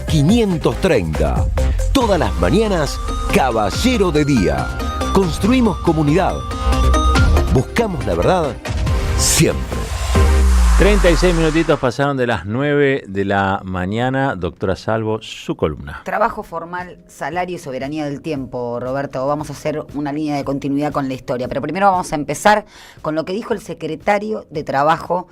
530. Todas las mañanas, Caballero de Día. Construimos comunidad. Buscamos la verdad siempre. 36 minutitos pasaron de las 9 de la mañana. Doctora Salvo, su columna. Trabajo formal, salario y soberanía del tiempo, Roberto. Vamos a hacer una línea de continuidad con la historia. Pero primero vamos a empezar con lo que dijo el secretario de Trabajo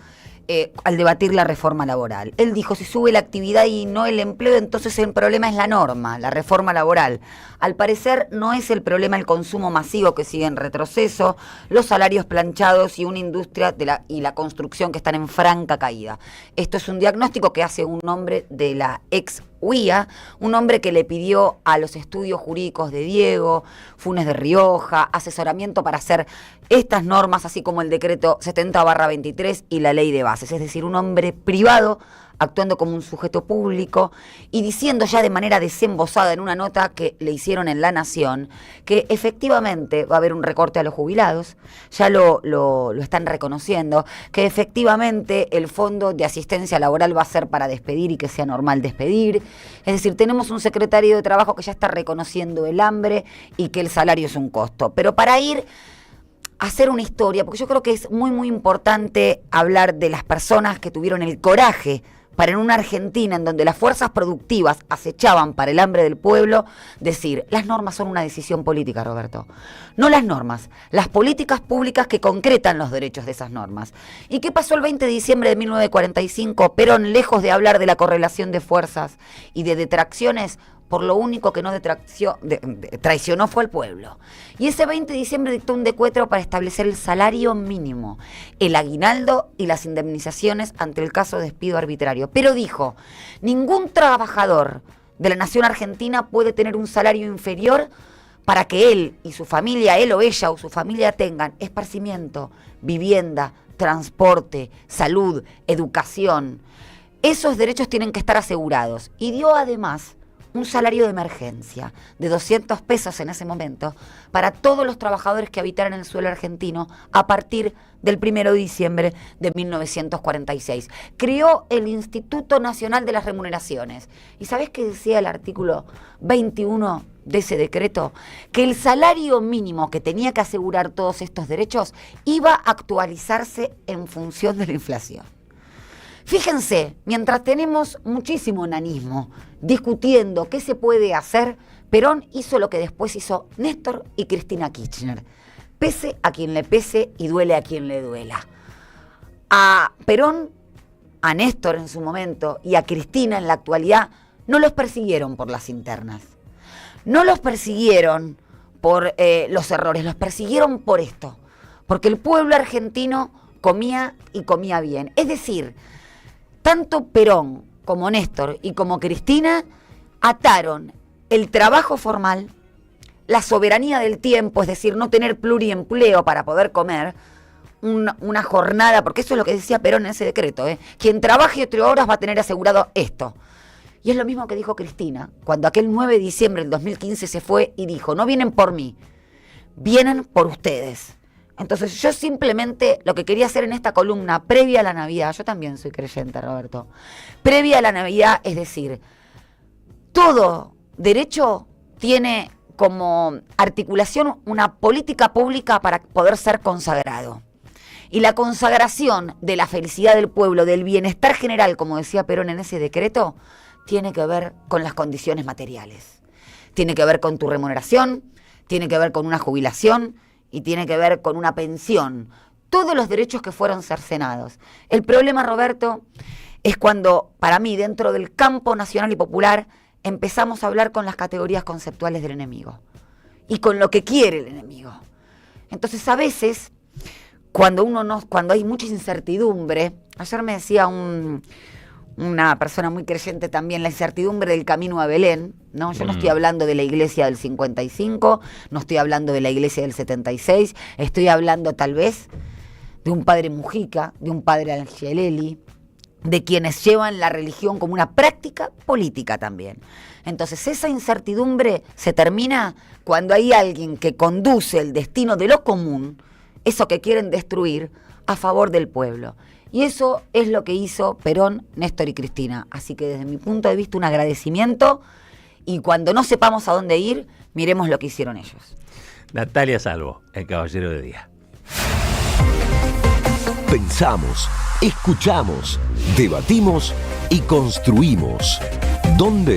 al debatir la reforma laboral. Él dijo, si sube la actividad y no el empleo, entonces el problema es la norma, la reforma laboral. Al parecer no es el problema el consumo masivo que sigue en retroceso, los salarios planchados y una industria y la construcción que están en franca caída. Esto es un diagnóstico que hace un hombre de la ex UIA, un hombre que le pidió a los estudios jurídicos de Diego, Funes de Rioja, asesoramiento para hacer estas normas, así como el decreto 70/23 y la ley de bases. Es decir, un hombre privado actuando como un sujeto público y diciendo ya de manera desembosada en una nota que le hicieron en La Nación que efectivamente va a haber un recorte a los jubilados, ya lo están reconociendo, que efectivamente el fondo de asistencia laboral va a ser para despedir y que sea normal despedir. Es decir, tenemos un secretario de Trabajo que ya está reconociendo el hambre y que el salario es un costo. Pero para ir a hacer una historia, porque yo creo que es muy, muy importante hablar de las personas que tuvieron el coraje para en una Argentina en donde las fuerzas productivas acechaban para el hambre del pueblo, decir, las normas son una decisión política, Roberto. No las normas, las políticas públicas que concretan los derechos de esas normas. ¿Y qué pasó el 20 de diciembre de 1945? Perón, lejos de hablar de la correlación de fuerzas y de detracciones, por lo único que no traicionó fue al pueblo. Y ese 20 de diciembre dictó un decreto para establecer el salario mínimo, el aguinaldo y las indemnizaciones ante el caso de despido arbitrario. Pero dijo, ningún trabajador de la nación argentina puede tener un salario inferior para que él y su familia, él o ella o su familia tengan esparcimiento, vivienda, transporte, salud, educación. Esos derechos tienen que estar asegurados. Y dio además un salario de emergencia de 200 pesos en ese momento para todos los trabajadores que habitaran en el suelo argentino a partir del 1 de diciembre de 1946. Creó el Instituto Nacional de las Remuneraciones. ¿Y sabés qué decía el artículo 21 de ese decreto? Que el salario mínimo que tenía que asegurar todos estos derechos iba a actualizarse en función de la inflación. Fíjense, mientras tenemos muchísimo nanismo discutiendo qué se puede hacer, Perón hizo lo que después hizo Néstor y Cristina Kirchner. Pese a quien le pese y duele a quien le duela. A Perón, a Néstor en su momento y a Cristina en la actualidad no los persiguieron por las internas. No los persiguieron por los errores, los persiguieron por esto. Porque el pueblo argentino comía y comía bien. Es decir, tanto Perón como Néstor y como Cristina ataron el trabajo formal, la soberanía del tiempo, es decir, no tener pluriempleo para poder comer, una jornada, porque eso es lo que decía Perón en ese decreto, quien trabaje 8 horas va a tener asegurado esto. Y es lo mismo que dijo Cristina, cuando aquel 9 de diciembre del 2015 se fue y dijo, no vienen por mí, vienen por ustedes. Entonces yo simplemente lo que quería hacer en esta columna, previa a la Navidad, yo también soy creyente, Roberto, previa a la Navidad, es decir, todo derecho tiene como articulación una política pública para poder ser consagrado. Y la consagración de la felicidad del pueblo, del bienestar general, como decía Perón en ese decreto, tiene que ver con las condiciones materiales. Tiene que ver con tu remuneración, tiene que ver con una jubilación, y tiene que ver con una pensión, todos los derechos que fueron cercenados. El problema, Roberto, es cuando, para mí, dentro del campo nacional y popular, empezamos a hablar con las categorías conceptuales del enemigo y con lo que quiere el enemigo. Entonces, a veces, cuando hay mucha incertidumbre, ayer me decía una persona muy creyente también, la incertidumbre del camino a Belén, ¿no? Yo no estoy hablando de la iglesia del 55, no estoy hablando de la iglesia del 76, estoy hablando tal vez de un padre Mujica, de un padre Angelelli, de quienes llevan la religión como una práctica política también. Entonces esa incertidumbre se termina cuando hay alguien que conduce el destino de lo común, eso que quieren destruir, a favor del pueblo. Y eso es lo que hizo Perón, Néstor y Cristina. Así que desde mi punto de vista un agradecimiento, y cuando no sepamos a dónde ir, miremos lo que hicieron ellos. Natalia Salvo, el Caballero de Día. Pensamos, escuchamos, debatimos y construimos. ¿Dónde?